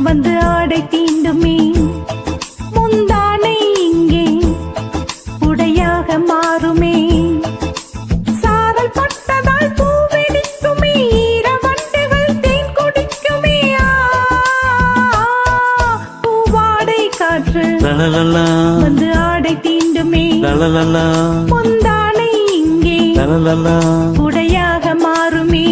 வந்து ஆடை தீண்டுமே முந்தானை இங்கே உடையாக மாறுமே சாரல் பட்டதால் பூவெடிக்குமே ஈரவண்டுகள் தேன் குடிக்குமே பூவாடை காற்று வந்து ஆடை தீண்டுமே முந்தானை இங்கே உடையாக மாறுமே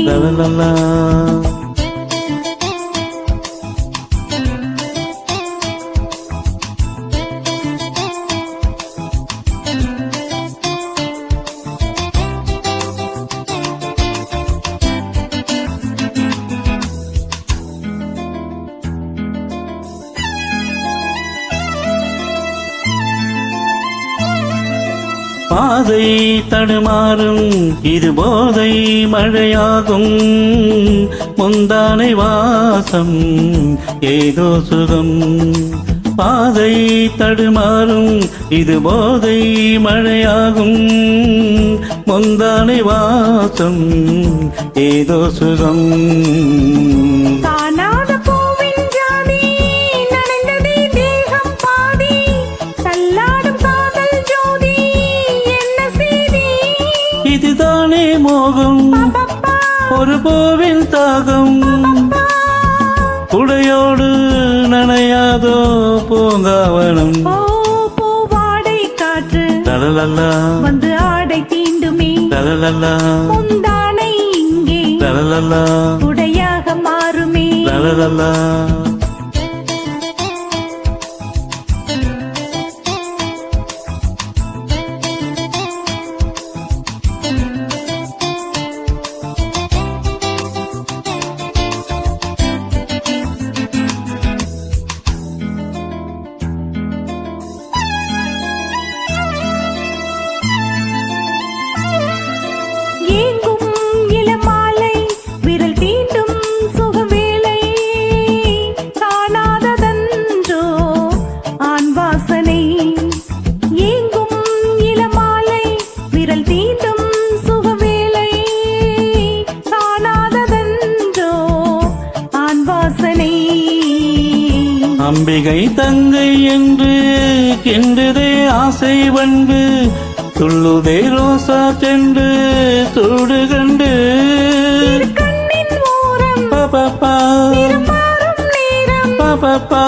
பாதை தடுமாறும் இது போதை மழையாகும் முந்தானை வாசம் ஏதோ சுகம் பாதை தடுமாறும் இது போதை மழையாகும் முந்தானை வாசம் ஏதோ சுகம் இதுதானே மோகம் ஒரு பூவின் தாகம் குடையோடு நனையாதோ பூங்காவனம் பூவாடை காற்று வந்து ஆடை தீண்டுமே முந்தானை இங்கே உடையாக மாறுமே அம்பிகை தங்கை என்று கிண்டுதே ஆசை வண்டு துள்ளுதே ரோசா சென்று சூடு கண்டு பாப்பா பாப்பா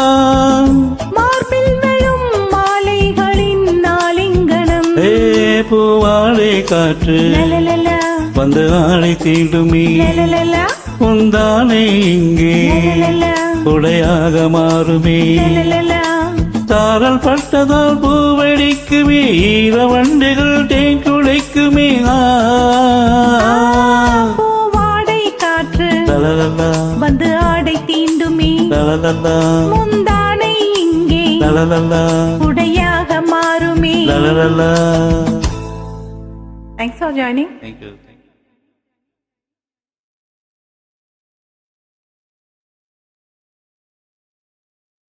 மார்பில் விழும் மாலைகளின் நாளிங்கனம் பூவாடை காற்று வந்து ஆடை தீண்டுமே முந்தானை இங்கே உடையாக மாறுமே சாரல் பட்டதால் பூவெடிக்குமே ஈரவண்டுகள் தேன் குளிக்குமே பூவாடை காற்று வந்து ஆடை தீண்டுமே முந்தானை இங்கே உடையாக மாறுமே. Thanks for joining. Thank you.